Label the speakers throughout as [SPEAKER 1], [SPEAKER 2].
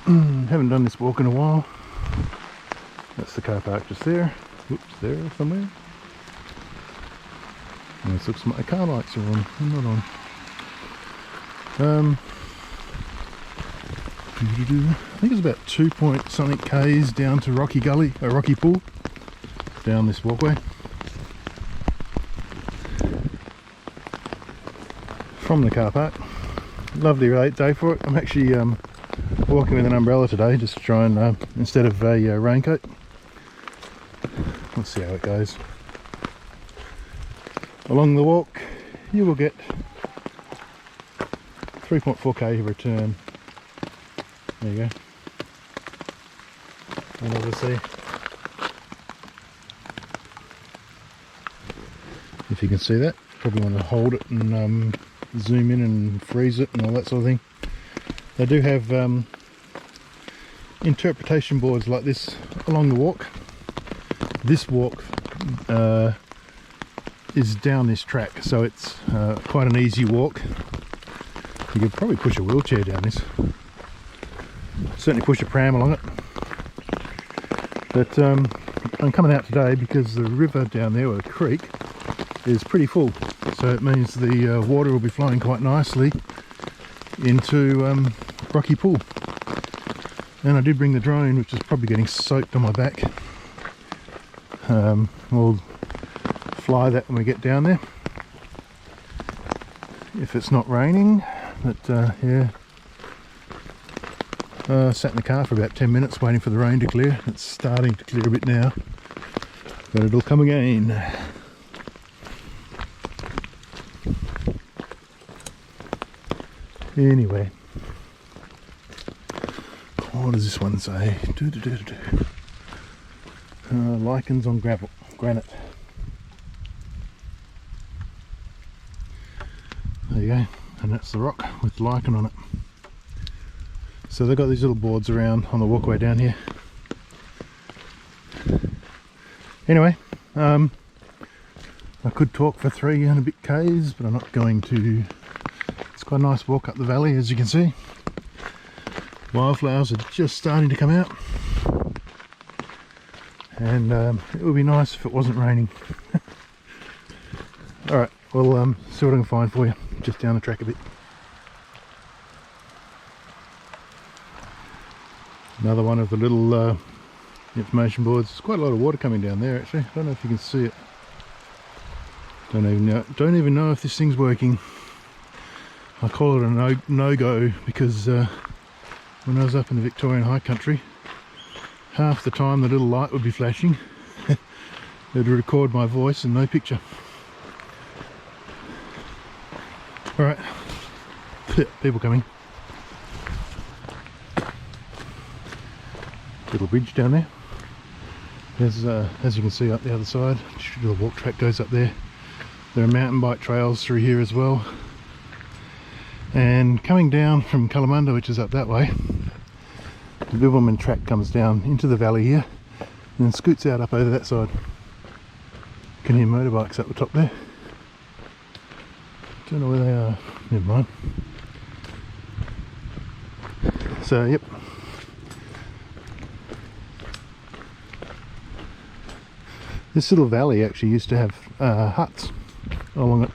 [SPEAKER 1] Haven't done this walk in a while. That's the car park just there. Oops, there somewhere. And this looks like my car lights are on. I'm not on. I think it's about 2 point something k's down to Rocky Gully, Rocky Pool, down this walkway. From the car park. Lovely day for it. I'm actually walking with an umbrella today, just to try and instead of a raincoat. Let's see how it goes. Along the walk you will get 3.4k return. There you go. And obviously, if you can see that, probably want to hold it and zoom in and freeze it and all that sort of thing. They do have interpretation boards like this along the walk. This walk is down this track, so it's quite an easy walk. You could probably push a wheelchair down this. Certainly push a pram along it. But I'm coming out today because the river down there, or the creek, is pretty full. So it means the water will be flowing quite nicely into Rocky Pool. And I did bring the drone, which is probably getting soaked on my back. We'll fly that when we get down there, if it's not raining. But yeah, sat in the car for about 10 minutes waiting for the rain to clear. It's starting to clear a bit now, but it'll come again. Anyway, what does this one say? Lichens on granite. There you go, and that's the rock with lichen on it. So they've got these little boards around on the walkway down here. Anyway, I could talk for 3 and a bit k's, but I'm not going to. It's quite a nice walk up the valley, as you can see. Wildflowers are just starting to come out, and it would be nice if it wasn't raining. Alright, we'll see what I can find for you just down the track a bit. Another one of the little information boards. There's quite a lot of water coming down there actually. I don't know if you can see it. Don't even know if this thing's working. I call it a no-go because when I was up in the Victorian High Country, half the time the little light would be flashing. It would record my voice and no picture. Alright, people coming. Little bridge down there. There's, as you can see up the other side, the walk track goes up there. There are mountain bike trails through here as well. And coming down from Kalamunda, which is up that way, the Bibbulmun track comes down into the valley here and then scoots out up over that side. You can hear motorbikes up the top there. Don't know where they are. Never mind. So, yep. This little valley actually used to have huts along it.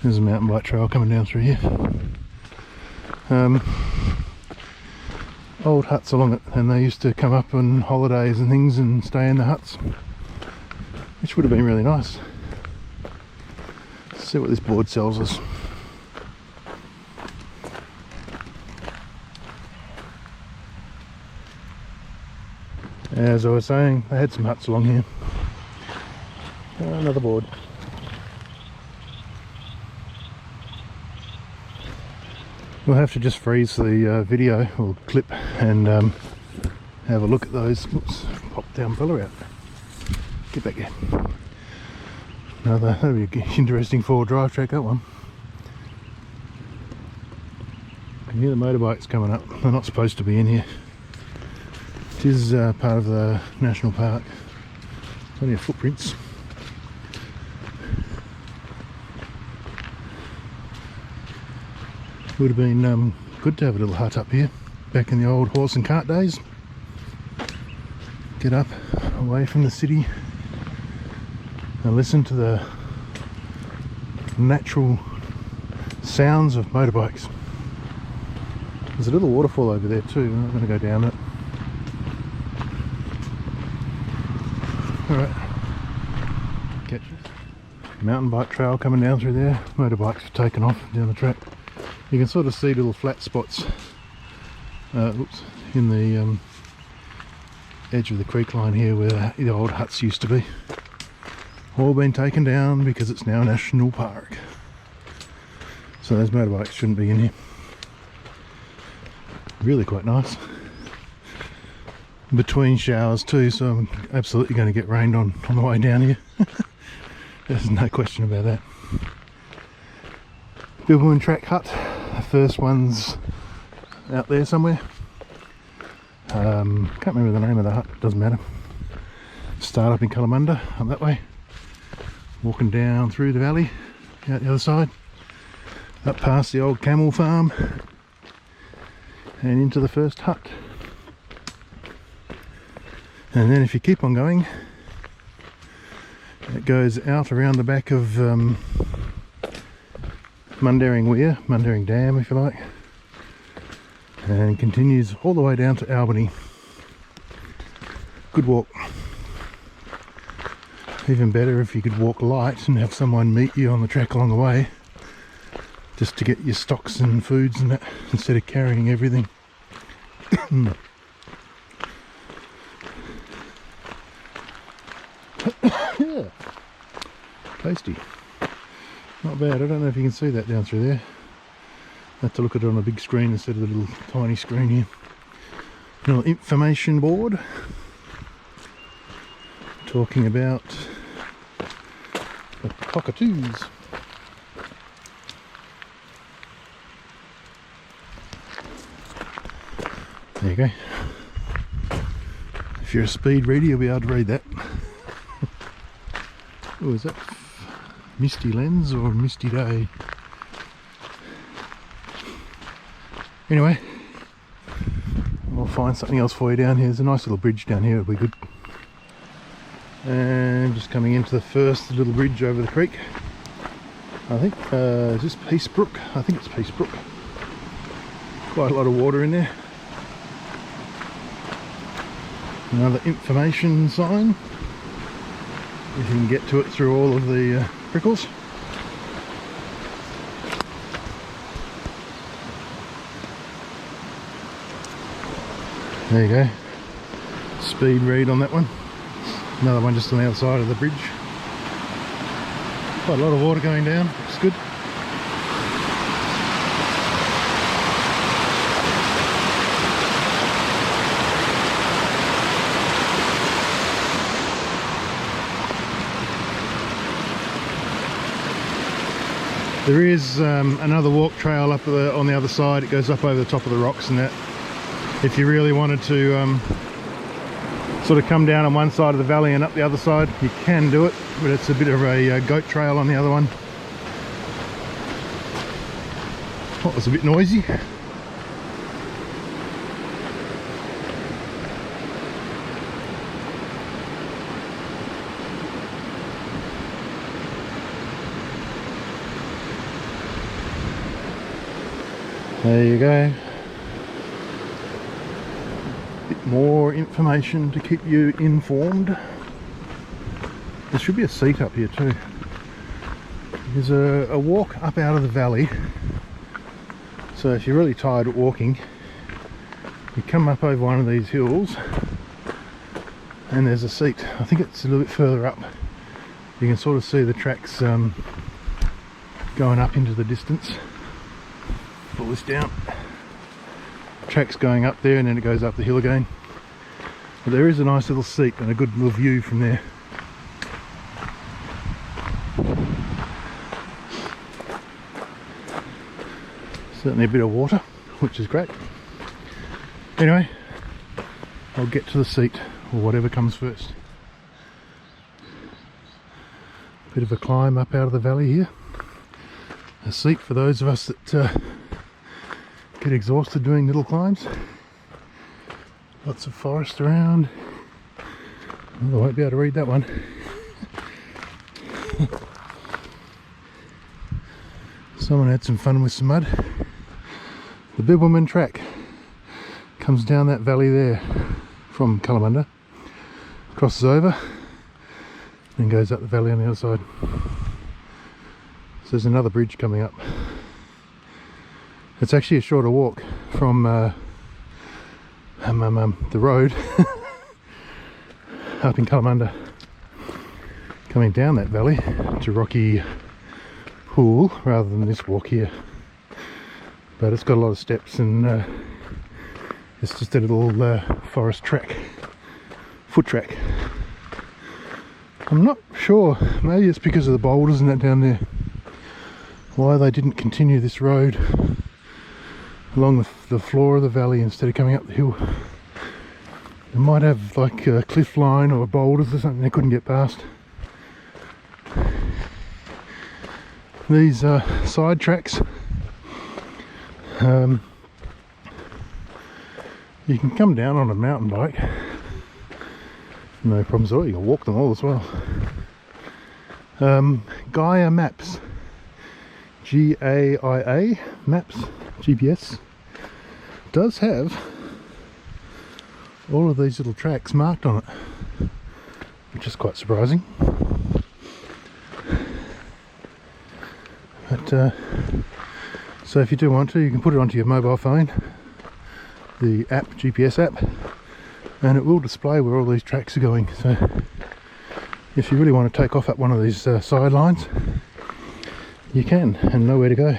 [SPEAKER 1] There's a mountain bike trail coming down through here. Old huts along it, and they used to come up on holidays and things and stay in the huts, which would have been really nice. Let's see what this board sells us. As I was saying, they had some huts along here. Another board. We'll have to just freeze the video or clip and have a look at those. Oops, pop the umbrella out. Get back here. That'll be an interesting four-wheel drive track, that one. I can hear the motorbikes coming up. They're not supposed to be in here. It is part of the national park. Plenty of footprints. Would have been good to have a little hut up here. back in the old horse and cart days. Get up away from the city and listen to the natural sounds of motorbikes. There's a little waterfall over there too. I'm not going to go down it. Alright, catch it. Mountain bike trail coming down through there. Motorbikes have taken off down the track. You can sort of see little flat spots in the edge of the creek line here where the old huts used to be. All been taken down because it's now a national park. So those motorbikes shouldn't be in here. Really quite nice. Between showers too, so I'm absolutely going to get rained on the way down here. There's no question about that. Bilboon Track Hut, the first one's out there somewhere. Can't remember the name of the hut, doesn't matter. Start up in Kalamunda, up that way. Walking down through the valley, out the other side. Up past the old camel farm. And into the first hut. And then if you keep on going, it goes out around the back of Mundaring Weir, Mundaring Dam if you like, and continues all the way down to Albany. Good walk. Even better if you could walk light and have someone meet you on the track along the way, just to get your stocks and foods and that, instead of carrying everything. Yeah, tasty. Not bad. I don't know if you can see that down through there. I have to look at it on a big screen instead of the little tiny screen here. A little information board talking about the cockatoos. There you go. If you're a speed reader, you'll be able to read that. Oh, is that Misty Lens or Misty Day? Anyway, I'll find something else for you down here. There's a nice little bridge down here, it'll be good. And just coming into the first little bridge over the creek. I think, is this Peace Brook? I think it's Peace Brook. Quite a lot of water in there. Another information sign. If you can get to it through all of the prickles. There you go. Speed read on that one. Another one just on the other side of the bridge. Quite a lot of water going down. It's good. There is another walk trail up on the other side. It goes up over the top of the rocks and that. If you really wanted to sort of come down on one side of the valley and up the other side, you can do it, but it's a bit of a goat trail on the other one. Oh, it was a bit noisy. There you go. Bit more information to keep you informed. There should be a seat up here too. There's a walk up out of the valley. So if you're really tired of walking, you come up over one of these hills and there's a seat. I think it's a little bit further up. You can sort of see the tracks going up into the distance. Pull this down. Track's going up there and then it goes up the hill again. But there is a nice little seat and a good little view from there. Certainly a bit of water, which is great. Anyway, I'll get to the seat or whatever comes first. Bit of a climb up out of the valley here. A seat for those of us that get exhausted doing little climbs. Lots of forest around. Oh, I won't be able to read that one. Someone had some fun with some mud. The Bibbulmun track comes down that valley there from Kalamunda, crosses over and goes up the valley on the other side. So there's another bridge coming up. It's actually a shorter walk from the road up in Kalamunda, coming down that valley to Rocky Pool rather than this walk here. But it's got a lot of steps and it's just a little forest track, foot track. I'm not sure, maybe it's because of the boulders and that down there, why they didn't continue this road along the floor of the valley instead of coming up the hill. They might have like a cliff line or boulders or something they couldn't get past. These side tracks, you can come down on a mountain bike, no problems at all. You can walk them all as well. Gaia Maps, G-A-I-A Maps, GPS, does have all of these little tracks marked on it, which is quite surprising. But so if you do want to, you can put it onto your mobile phone, the app, GPS app, and it will display where all these tracks are going. So if you really want to take off up one of these sidelines, you can, and know where to go.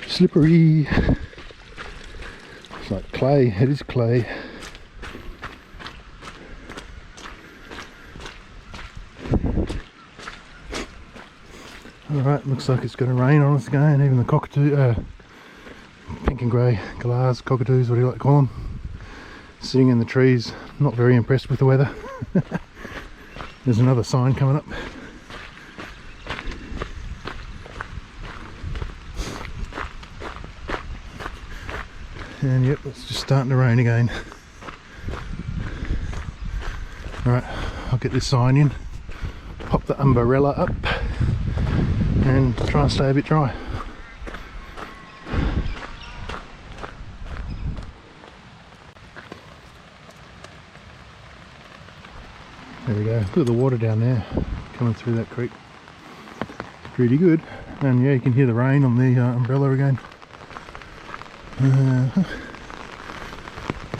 [SPEAKER 1] Slippery. It's like clay, it is clay. Alright, looks like it's going to rain on us again. Even the cockatoo, pink and grey galahs, cockatoos, what do you like to call them, sitting in the trees, not very impressed with the weather. There's another sign coming up. And yep, it's just starting to rain again. Alright, I'll get this sign in, pop the umbrella up, and try and stay a bit dry. There we go, look at the water down there coming through that creek. Pretty good. And yeah, you can hear the rain on the umbrella again.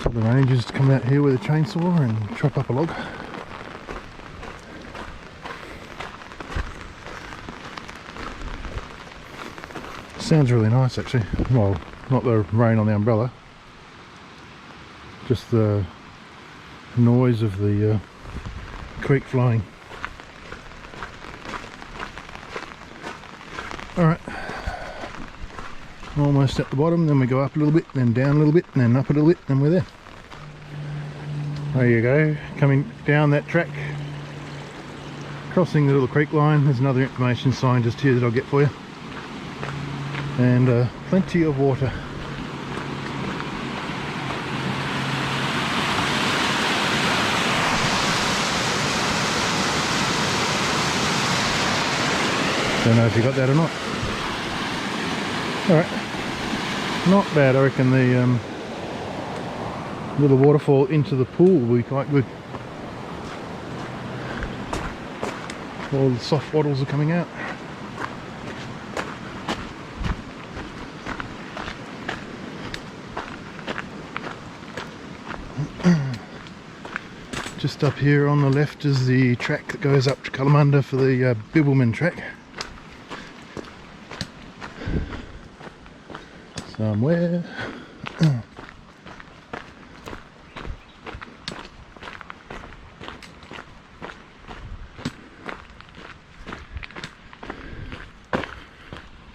[SPEAKER 1] So the rangers come out here with a chainsaw and chop up a log. Sounds really nice actually. Well, not the rain on the umbrella, just the noise of the creek flowing. Alright, almost at the bottom, then we go up a little bit, then down a little bit, and then up a little bit, and we're there. There you go, coming down that track, crossing the little creek line. There's another information sign just here that I'll get for you. And plenty of water. Don't know if you got that or not. Alright, not bad. I reckon the little waterfall into the pool will be quite good. All the soft wattles are coming out. Just up here on the left is the track that goes up to Kalamunda for the Bibbulmun track. Somewhere.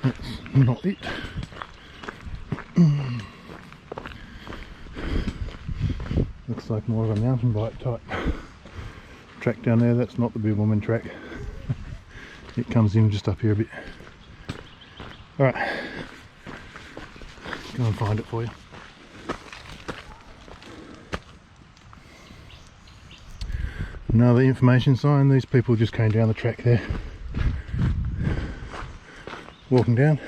[SPEAKER 1] That's not it. Looks like more of a mountain bike type track down there. That's not the Bibbulmun track. It comes in just up here a bit. Alright, go and find it for you. Another information sign. These people just came down the track there, walking down.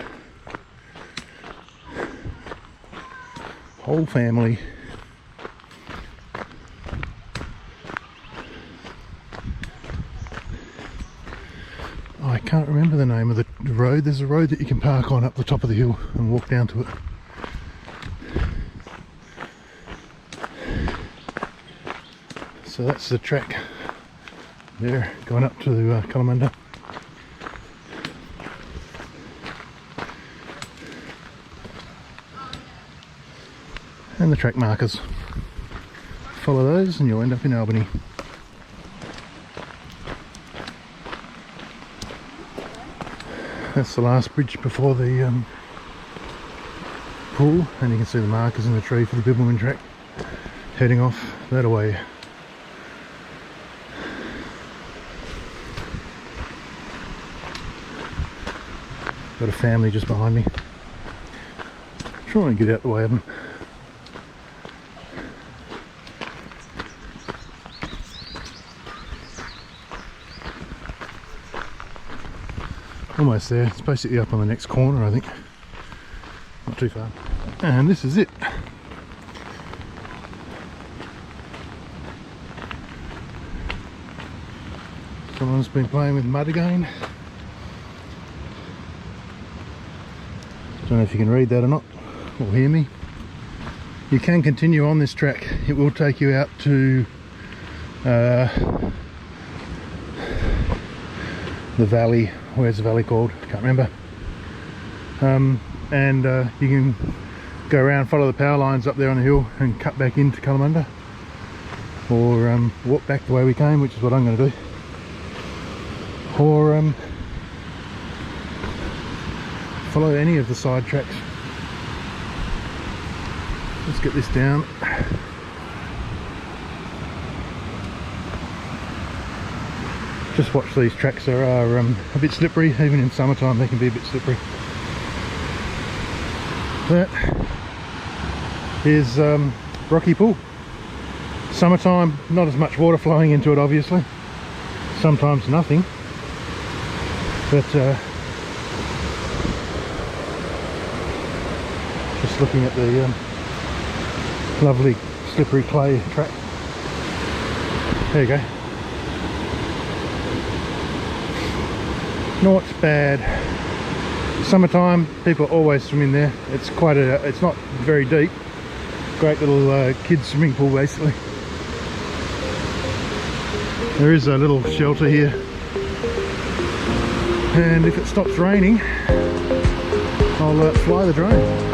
[SPEAKER 1] Whole family. I can't remember the name of the road. There's a road that you can park on up the top of the hill and walk down to it. So that's the track there, going up to Kalamunda. And the track markers. Follow those and you'll end up in Albany. That's the last bridge before the pool, and you can see the markers in the tree for the Bibbulmun track heading off that way. Got a family just behind me. Trying to get out the way of them. Almost there. It's basically up on the next corner, I think. Not too far. And this is it. Someone's been playing with mud again. Don't know if you can read that or not, or hear me. You can continue on this track. It will take you out to the valley. Where's the valley called? Can't remember. And you can go around, follow the power lines up there on the hill and cut back into Kalamunda, or walk back the way we came, which is what I'm going to do, or follow any of the side tracks. Let's get this down. Just watch these tracks. They are a bit slippery. Even in summertime they can be a bit slippery. That is Rocky Pool. Summertime, not as much water flowing into it obviously. Sometimes nothing. But just looking at the lovely slippery clay track. There you go. Not bad. Summertime, people always swim in there. It's quite a, it's not very deep. Great little kids swimming pool basically. There is a little shelter here. And if it stops raining, I'll fly the drone.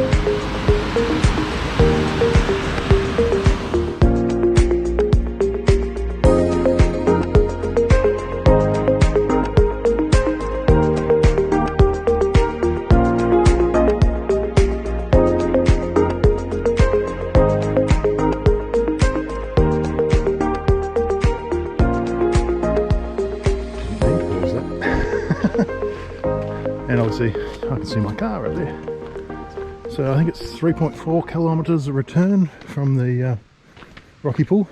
[SPEAKER 1] And obviously I can see my car up there. So I think it's 3.4 kilometres a return from the Rocky Pool.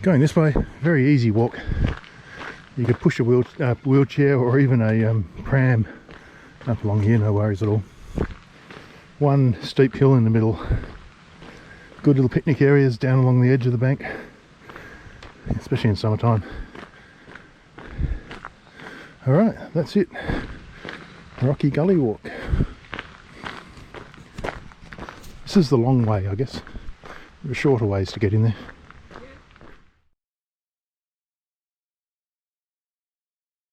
[SPEAKER 1] Going this way, very easy walk. You could push a wheelchair or even a pram up along here, no worries at all. One steep hill in the middle. Good little picnic areas down along the edge of the bank, especially in summertime. Alright, that's it. Rocky Gully Walk. This is the long way, I guess. There are shorter ways to get in there.